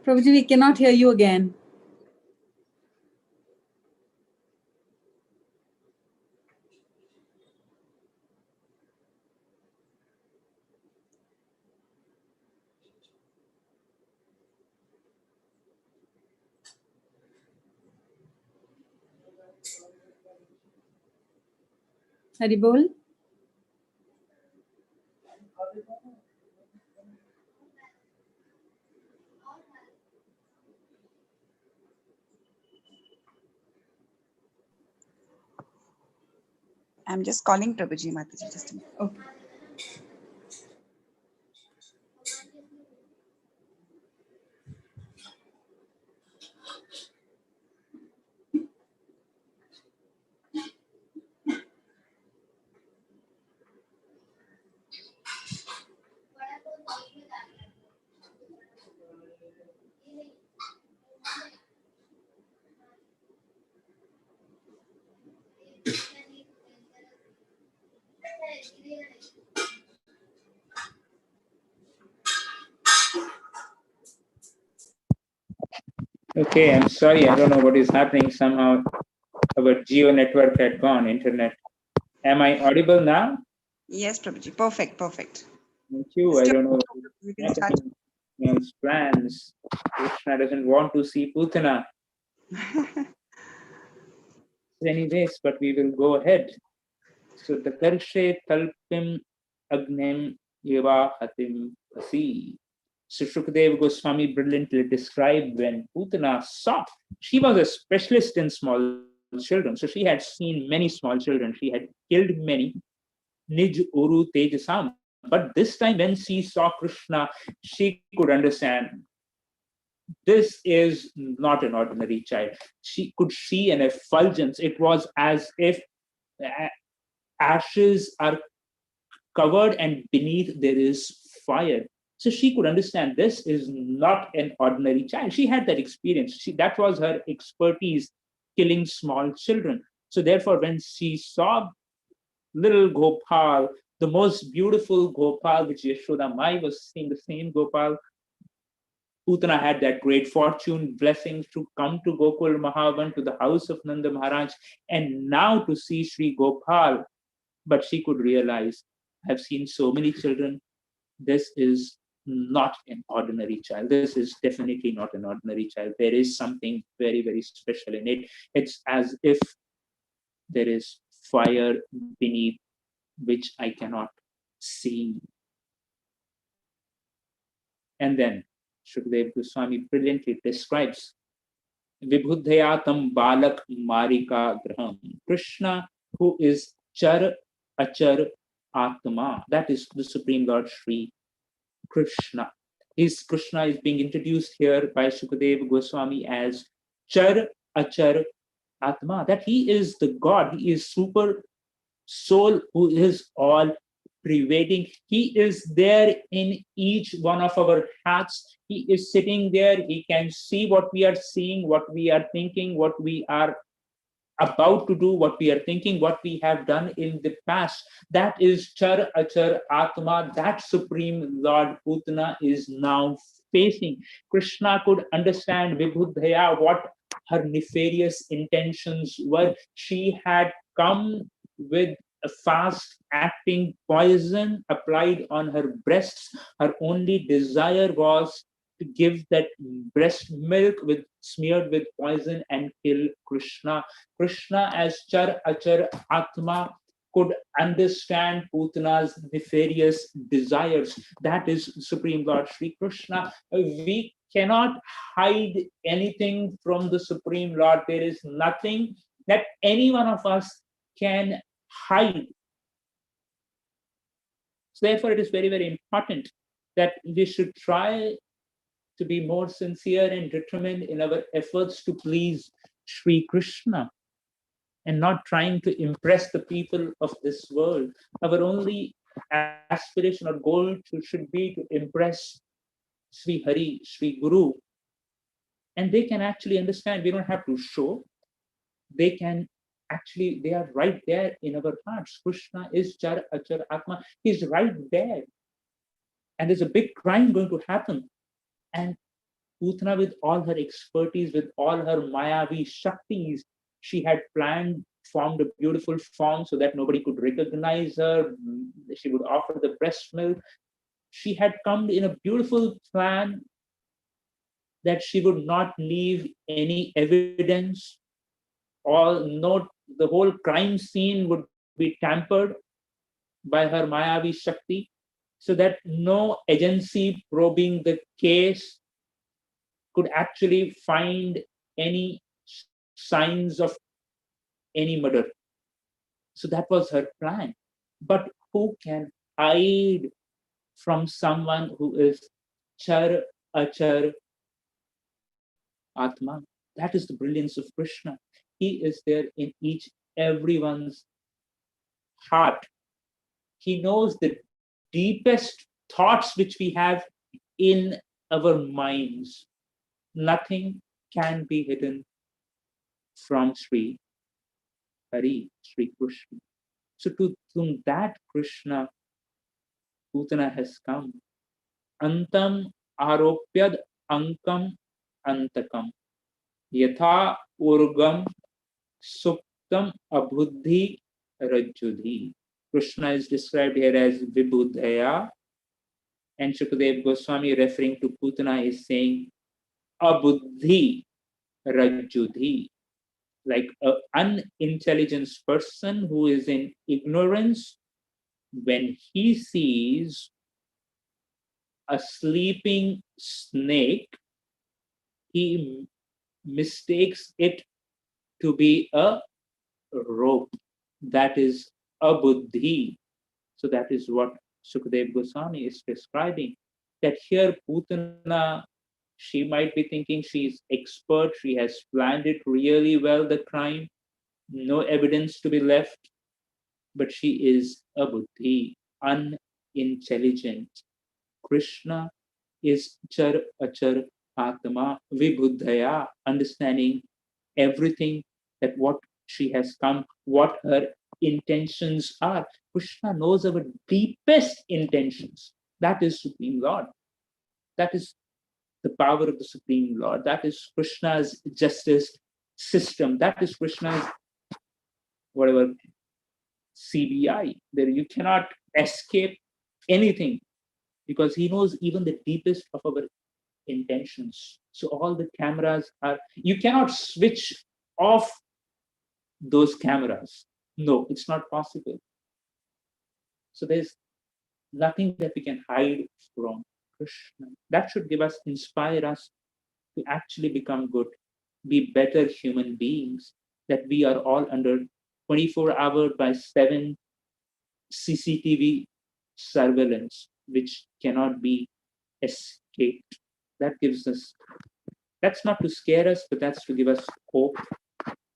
that Prabhuji, we cannot hear you again. Haribol? I'm just calling Prabhuji Mataji. Just a minute. Okay. Okay, I'm sorry. I don't know what is happening. Somehow our geo network had gone, internet. Am I audible now? Yes, Prabhuji. Perfect, perfect. Thank you. I Still, don't know we can what start. is happening. Plans. Krishna doesn't want to see Putana. Anyways, but we will go ahead. So the Karshe Talpim Agnem Eva Hatim Asi. So Shukdev Goswami brilliantly described when Putana saw, she was a specialist in small children. So she had seen many small children. She had killed many. Nij Uru Tejasam. But this time when she saw Krishna, she could understand this is not an ordinary child. She could see an effulgence. It was as if ashes are covered and beneath there is fire. So she could understand this is not an ordinary child. She had that experience. That was her expertise, killing small children. So therefore, when she saw little Gopal, the most beautiful Gopal, which Yashoda Mai was seeing, the same Gopal, Putana had that great fortune, blessings to come to Gokul Mahavan, to the house of Nanda Maharaj, and now to see Sri Gopal. But she could realize, I've seen so many children. This is not an ordinary child. This is definitely not an ordinary child. There is something very, very special in it. It's as if there is fire beneath which I cannot see. And then Shukdev Goswami brilliantly describes Vibhudhayatam Balak Marika Graham. Krishna, who is Char Achar Atma, that is the Supreme Lord Sri Krishna. Krishna is being introduced here by Shukadev Goswami as Char Achar Atma, that he is the God, he is super soul who is all pervading. He is there in each one of our hearts. He is sitting there. He can see what we are seeing, what we are thinking, what we are about to do, what we are thinking, what we have done in the past. That is Char Achar Atma, that Supreme Lord Putana is now facing. Krishna could understand Vibhudhaya, what her nefarious intentions were. She had come with a fast acting poison applied on her breasts. Her only desire was to give that breast milk with smeared with poison and kill Krishna. Krishna as Char Achar Atma could understand Putana's nefarious desires. That is Supreme Lord Sri Krishna. We cannot hide anything from the Supreme Lord. There is nothing that any one of us can hide. So therefore, it is very, very important that we should try to be more sincere and determined in our efforts to please Sri Krishna and not trying to impress the people of this world. Our only aspiration or goal should be to impress Sri Hari, Sri Guru, and they can actually understand. We don't have to show. They can actually, they are right there in our hearts. Krishna is Char Achar Atma. He's right there. And there's a big crime going to happen. And Putana, with all her expertise, with all her Mayavi Shaktis, she had formed a beautiful form so that nobody could recognize her. She would offer the breast milk. She had come in a beautiful plan that she would not leave any evidence. The whole crime scene would be tampered by her Mayavi Shakti, so that no agency probing the case could actually find any signs of any murder. So that was her plan. But who can hide from someone who is Char Achar Atma? That is the brilliance of Krishna. He is there in everyone's heart. He knows the deepest thoughts which we have in our minds. Nothing can be hidden from Sri Hari, Sri Krishna. So to that Krishna, Putana has come. Antam aropyad ankam antakam. Yatha urgam suptam abhuddhi rajjudhi. Krishna is described here as Vibhuddhaya, and Shukadev Goswami, referring to Putana, is saying Abuddhi Rajjudhi, like an unintelligent person who is in ignorance. When he sees a sleeping snake, he mistakes it to be a rope. That is Abuddhi. So that is what Sukadev Goswami is describing. That here Putana, she might be thinking she's expert, she has planned it really well, the crime, no evidence to be left, but she is Abuddhi, unintelligent. Krishna is Char Achar Atma Vibhuddhaya, understanding everything, that what she has come, what her intentions are. Krishna knows our deepest intentions. That is Supreme Lord. That is the power of the Supreme Lord. That is Krishna's justice system. That is Krishna's whatever CBI. There you cannot escape anything, because he knows even the deepest of our intentions. So all the cameras are, you cannot switch off those cameras. No, it's not possible. So there's nothing that we can hide from Krishna. That should inspire us to actually become good, be better human beings, that we are all under 24-hour by 7 CCTV surveillance, which cannot be escaped. That gives us, that's not to scare us, but that's to give us hope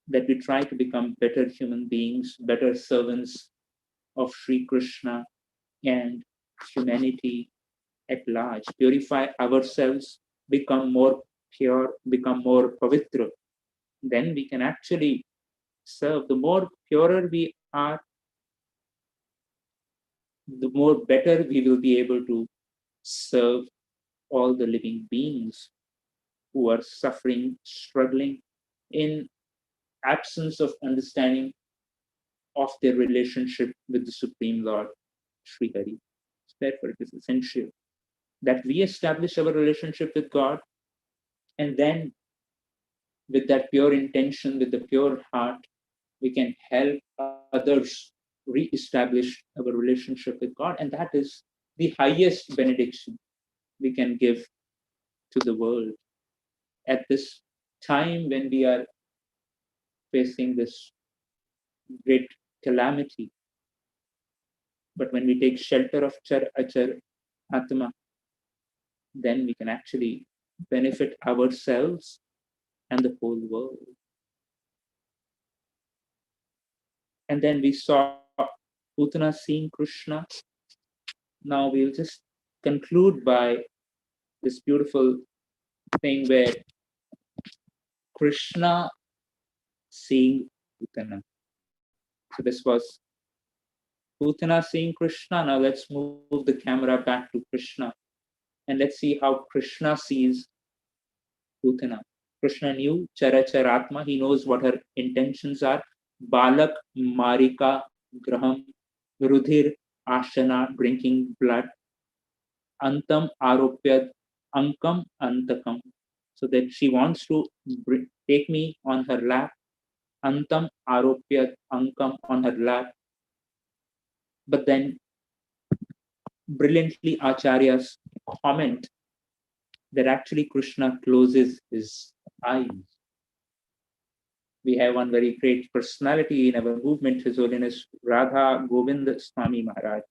that we try to become better human beings, better servants of Sri Krishna and humanity at large. Purify ourselves, become more pure, become more pavitra. Then we can actually serve. The more purer we are, the more better we will be able to serve all the living beings who are suffering, struggling in absence of understanding of their relationship with the Supreme Lord, Sri Hari. Therefore, it is essential that we establish our relationship with God, and then with that pure intention, with the pure heart, we can help others re-establish our relationship with God. And that is the highest benediction we can give to the world at this time when we are facing this great calamity. But when we take shelter of Char Achar Atma, then we can actually benefit ourselves and the whole world. And then we saw Putana seeing Krishna. Now we'll just conclude by this beautiful thing where Krishna seeing Putana. So this was Putana seeing Krishna. Now let's move the camera back to Krishna and let's see how Krishna sees Putana. Krishna knew Chara Charatma. He knows what her intentions are. Balak, Marika, Graham, Rudhir, Ashana, drinking blood. Antam, Aropyad, Ankam, Antakam. So that she wants to take me on her lap. Antam, Aropyad, Ankam on her lap. But then brilliantly Acharyas comment that actually Krishna closes his eyes. We have one very great personality in our movement, His Holiness Radha Govind Swami Maharaj.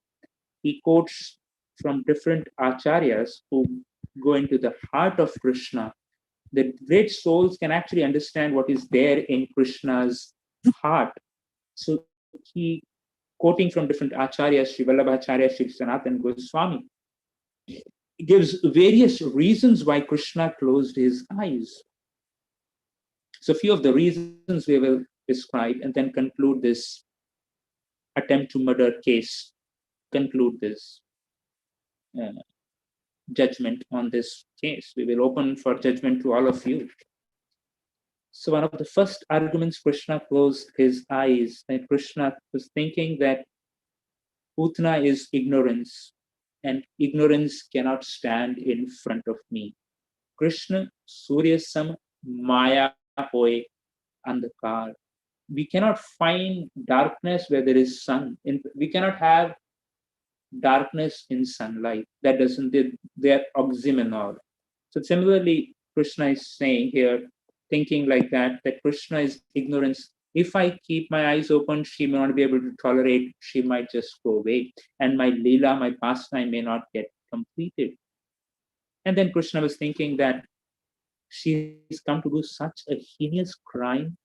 He quotes from different acharyas who go into the heart of Krishna. The great souls can actually understand what is there in Krishna's heart. So he, quoting from different acharyas, Sri Vallabhacharya, Sri Sanatan Goswami, gives various reasons why Krishna closed his eyes. So a few of the reasons we will describe and then conclude this attempt to murder case, conclude this judgment on this case. We will open for judgment to all of you. So one of the first arguments Krishna closed his eyes, and Krishna was thinking that Putana is ignorance, and ignorance cannot stand in front of me. Krishna Suryasam Maya Hoy Andhakar. We cannot find darkness where there is sun. We cannot have darkness in sunlight. That doesn't, they're oxymoron. So similarly, Krishna is saying here, thinking like that Krishna is ignorance. If I keep my eyes open, she may not be able to tolerate, she might just go away. And my Leela, my pastime may not get completed. And then Krishna was thinking that she's come to do such a heinous crime.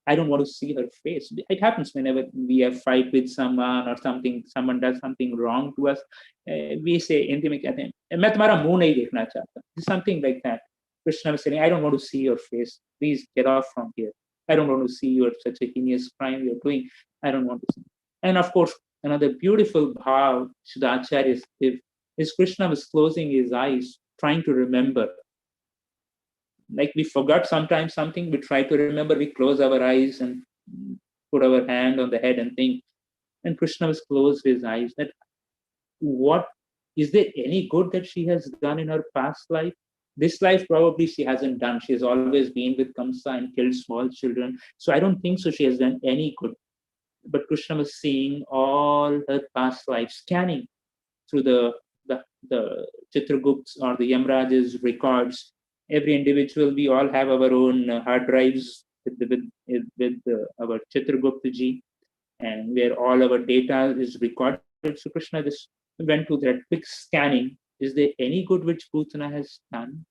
I don't want to see her face. It happens whenever we have fight with someone or something, someone does something wrong to us. We say, "Hindi mein kehte hain, main tumhara muh nahi dekhna chahta." Something like that. Krishna was saying, "I don't want to see your face. Please get off from here. I don't want to see you at such a heinous crime you're doing. I don't want to see." And of course, another beautiful bhav Shuddhacharya is Krishna was closing his eyes, trying to remember. Like we forgot sometimes something, we try to remember, we close our eyes and put our hand on the head and think. And Krishna was closed his eyes. That what is there any good that she has done in her past life? This life probably she hasn't done. She has always been with Kamsa and killed small children. So I don't think so she has done any good. But Krishna was seeing all her past lives, scanning through the Chitragupts or the Yamraj's records. Every individual, we all have our own hard drives with our Chitragupta ji, and where all our data is recorded. So Krishna just went to that quick scanning. Is there any good which Putana has done?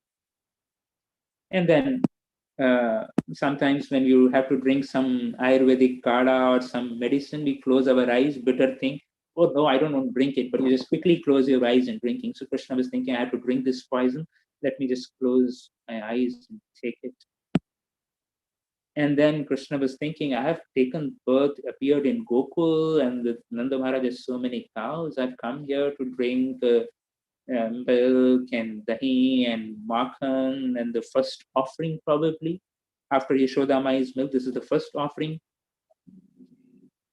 And then sometimes when you have to drink some Ayurvedic kada or some medicine, we close our eyes, bitter thing. Oh no, I don't want to drink it, but you just quickly close your eyes and drinking. So Krishna was thinking, I have to drink this poison. Let me just close my eyes and take it. And then Krishna was thinking, I have taken birth, appeared in Gokul, and with Nanda Maharaj has so many cows. I've come here to drink milk and dahi and makhan, and the first offering probably after Yashoda Mai's milk. This is the first offering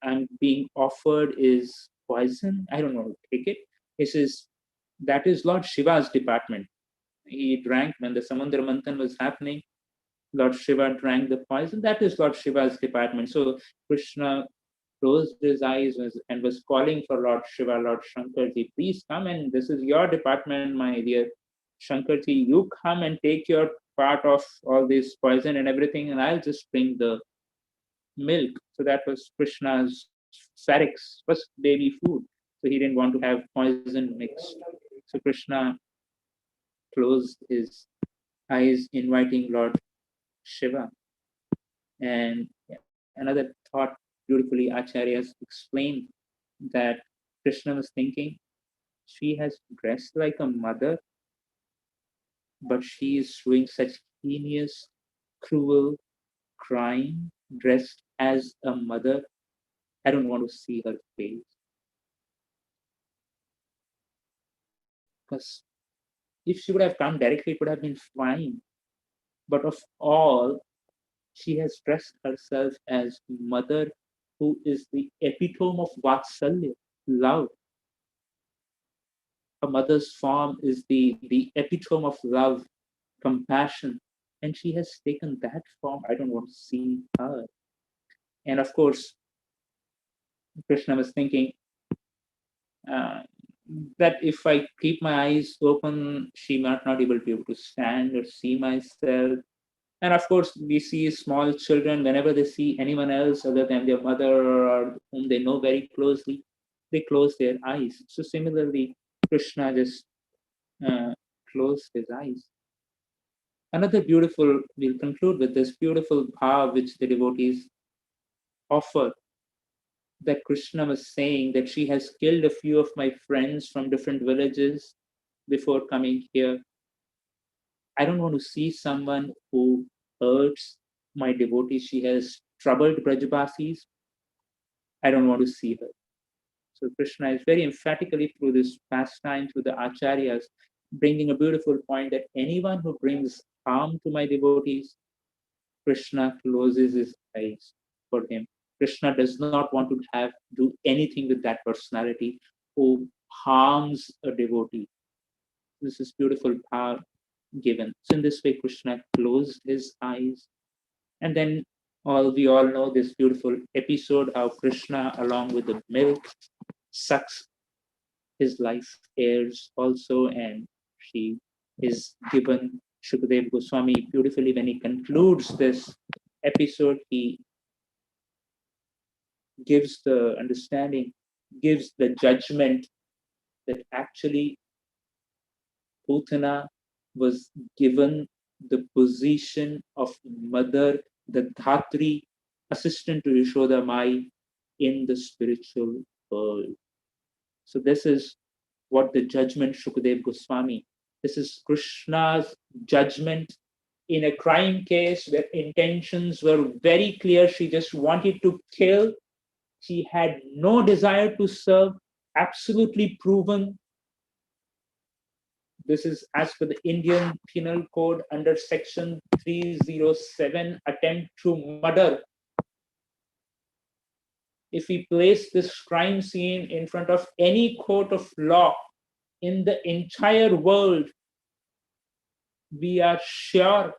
I'm being offered is poison. I don't know, take it. He says, that is Lord Shiva's department. He drank when the Samudra Manthan was happening. Lord Shiva drank the poison. That is Lord Shiva's department. So Krishna closed his eyes and was calling for Lord Shiva, Lord Shankarji, please come, and this is your department, my dear Shankarji. You come and take your part of all this poison and everything, and I'll just bring the milk. So that was Krishna's Sarik's first baby food. So he didn't want to have poison mixed. So Krishna closed his eyes inviting Lord Shiva. And another thought beautifully Acharyas explained that Krishna was thinking, she has dressed like a mother, but she is doing such heinous, cruel crime dressed as a mother. I don't want to see her face. Because if she would have come directly, it would have been fine. But of all, she has dressed herself as mother, who is the epitome of Vatsalya, love. A mother's form is the epitome of love, compassion. And she has taken that form. I don't want to see her. And of course, Krishna was thinking uh, that if I keep my eyes open, she might not able to be able to stand or see myself. And of course, we see small children, whenever they see anyone else other than their mother or whom they know very closely, they close their eyes. So similarly, Krishna just closed his eyes. Another beautiful, we'll conclude with this beautiful bhav which the devotees offer, that Krishna was saying that she has killed a few of my friends from different villages before coming here. I don't want to see someone who hurts my devotees. She has troubled Brajabasis. I don't want to see her. So Krishna is very emphatically through this pastime, through the acharyas, bringing a beautiful point that anyone who brings harm to my devotees, Krishna closes his eyes for him. Krishna does not want to do anything with that personality who harms a devotee. This is beautiful power given. So in this way, Krishna closed his eyes. And then we all know this beautiful episode how Krishna, along with the milk, sucks his life heirs also, and she is given. Shukadev Goswami beautifully, when he concludes this episode, he gives the understanding, gives the judgment that actually Putana was given the position of mother, the Dhatri, assistant to Yashoda Mai in the spiritual world. So this is what the judgment Shukadev Goswami, this is Krishna's judgment in a crime case where intentions were very clear. She just wanted to kill. She had no desire to serve, absolutely proven. This is as per the Indian Penal Code under section 307, attempt to murder. If we place this crime scene in front of any court of law in the entire world, we are sure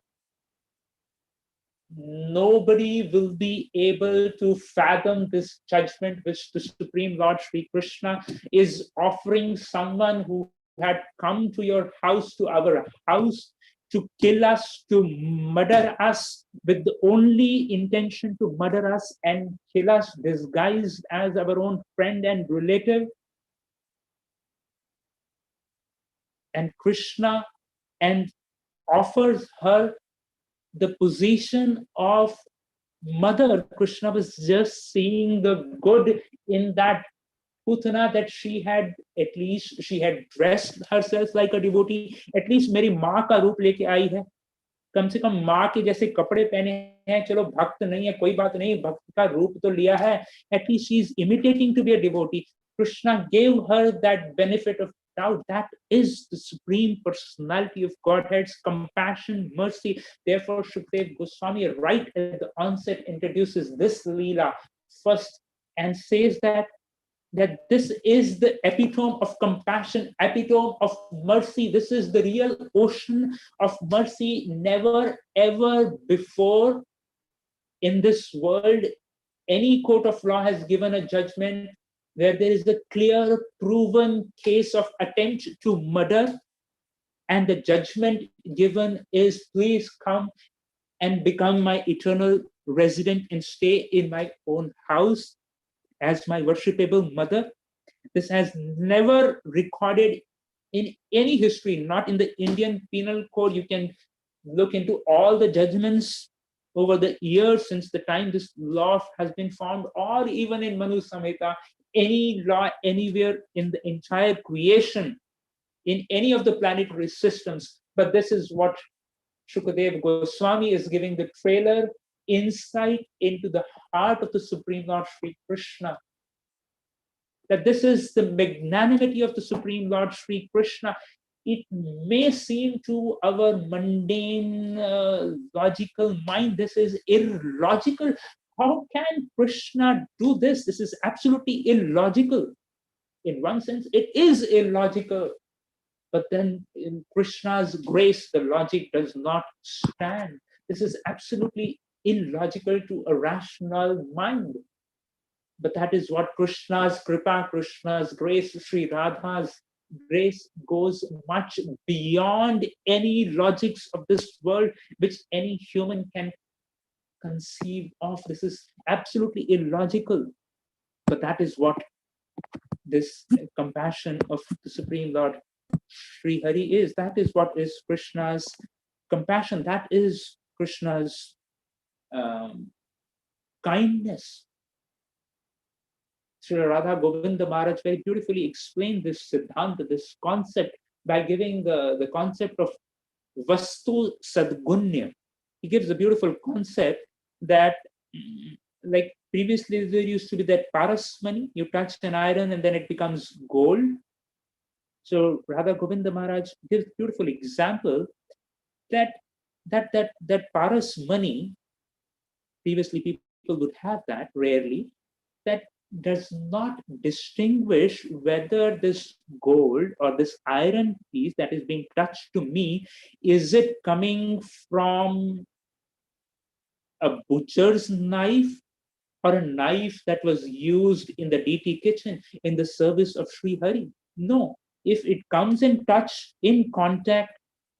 nobody will be able to fathom this judgment which the Supreme Lord Sri Krishna is offering someone who had come to your house, to our house, to kill us, to murder us, with the only intention to murder us and kill us disguised as our own friend and relative. And Krishna and offers her the position of mother. Krishna was just seeing the good in that Putana, that she had, at least she had dressed herself like a devotee. At least मेरी माँ का रूप लेके आई है, कम से कम माँ के जैसे कपड़े पहने हैं. चलो भक्त नहीं है, कोई बात नहीं, भक्त का रूप तो लिया है. At least she is imitating to be a devotee. Krishna gave her that benefit of doubt. That is the supreme personality of Godhead's compassion, mercy. Therefore, Shukdev Goswami, right at the onset, introduces this Leela first and says that this is the epitome of compassion, epitome of mercy. This is the real ocean of mercy. Never ever before in this world, any court of law has given a judgment where there is a clear, proven case of attempt to murder, and the judgment given is, please come and become my eternal resident and stay in my own house as my worshipable mother. This has never recorded in any history, not in the Indian Penal Code. You can look into all the judgments over the years since the time this law has been formed, or even in Manu Samhita, any law anywhere in the entire creation, in any of the planetary systems. But this is what Shukadev Goswami is giving the trailer insight into the heart of the Supreme Lord Sri Krishna. That this is the magnanimity of the Supreme Lord Sri Krishna. It may seem to our mundane, logical mind, this is illogical. How can Krishna do this? This is absolutely illogical. In one sense, it is illogical. But then in Krishna's grace, the logic does not stand. This is absolutely illogical to a rational mind. But that is what Krishna's kripa, Krishna's grace, Sri Radha's grace goes much beyond any logics of this world which any human can conceive of. This is absolutely illogical. But that is what this compassion of the Supreme Lord Sri Hari is. That is what is Krishna's compassion. That is Krishna's kindness. Sri Radha Govinda Maharaj very beautifully explained this siddhanta, this concept, by giving the concept of Vastu Sadgunya. He gives a beautiful concept that, like previously, there used to be that paras money. You touch an iron and then it becomes gold. So Radha Govinda Maharaj gives a beautiful example that paras money, previously people would have that, rarely, that does not distinguish whether this gold or this iron piece that is being touched to me, is it coming from a butcher's knife or a knife that was used in the DT kitchen in the service of Sri Hari? No. If it comes in touch, in contact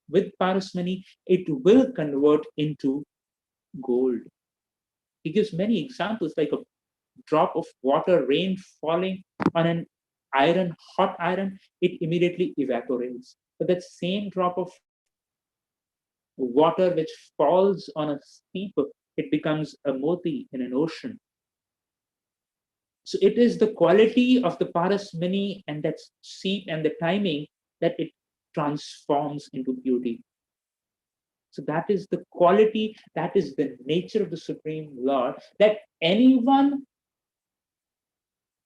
with parasmani, it will convert into gold. He gives many examples, like a drop of water, rain falling on an iron, hot iron, it immediately evaporates. But that same drop of water which falls on a steep, it becomes a moti in an ocean. So it is the quality of the parasmani and that seep and the timing that it transforms into beauty. So that is the quality, that is the nature of the Supreme Lord, that anyone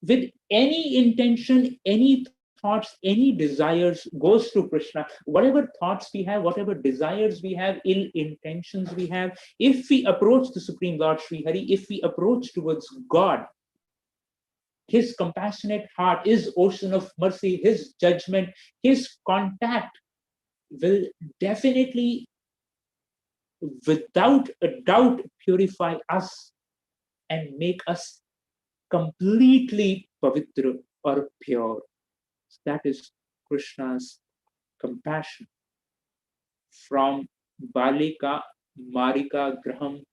with any intention, any thoughts, any desires goes to Krishna. Whatever thoughts we have, whatever desires we have, ill intentions we have, if we approach the Supreme Lord Sri Hari, if we approach towards God, his compassionate heart, his ocean of mercy, his judgment, his contact will definitely, without a doubt, purify us and make us completely pavitra or pure. So that is Krishna's compassion. From Balika, Marika, Graham,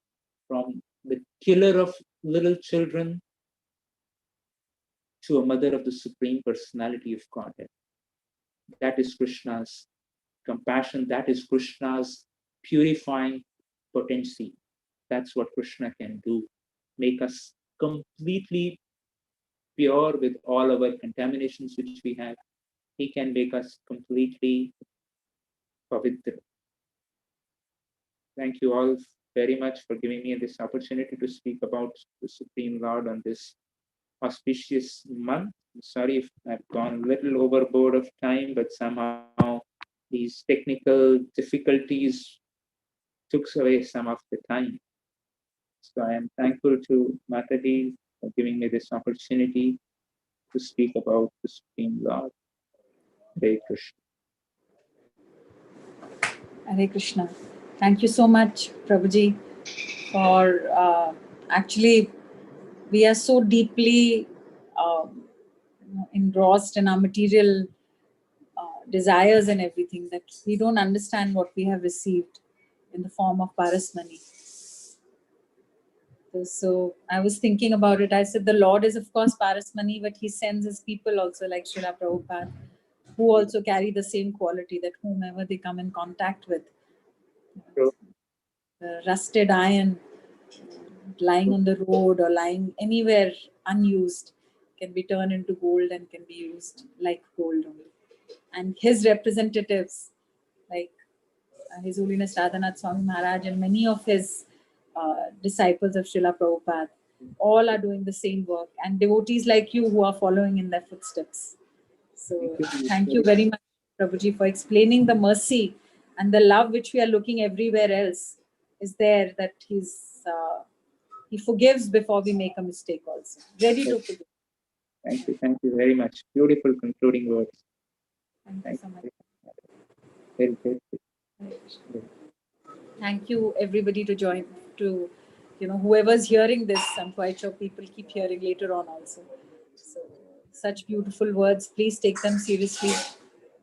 from the killer of little children to a mother of the Supreme Personality of Godhead. That is Krishna's compassion. That is Krishna's purifying potency. That's what Krishna can do. Make us completely pure with all our contaminations which we have. He can make us completely pavitra. Thank you all very much for giving me this opportunity to speak about the Supreme Lord on this auspicious month. I'm sorry if I've gone a little overboard of time, but somehow these technical difficulties took away some of the time. So I am thankful to Mataji for giving me this opportunity to speak about the Supreme Lord. Hare Krishna. Hare Krishna. Thank you so much, Prabhuji, for actually, we are so deeply engrossed in our material desires and everything that we don't understand what we have received in the form of parasmani. So I was thinking about it. I said the Lord is of course parasmani, but he sends his people also like Srila Prabhupada, who also carry the same quality, that whomever they come in contact with, True. Rusted iron lying on the road or lying anywhere unused can be turned into gold and can be used like gold only. And his representatives, like His Holiness Radhanath Swami Maharaj and many of his disciples of Srila Prabhupada, all are doing the same work, and devotees like you who are following in their footsteps. So thank you very much, Prabhuji, for explaining the mercy and the love which we are looking everywhere else is there, that he forgives before we make a mistake also. Ready to forgive. Thank you very much. Beautiful concluding words. Thank you Thank so much. you. Very grateful. Thank you everybody to join, to whoever's hearing this. I'm quite sure people keep hearing later on also. So such beautiful words, please take them seriously,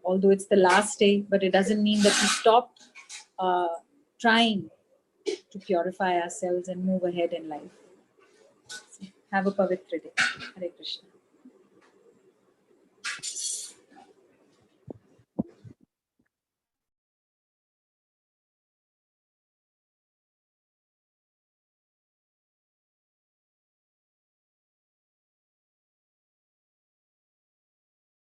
although it's the last day, but it doesn't mean that we stop trying to purify ourselves and move ahead in life. So, have a pavitra day. Hare Krishna.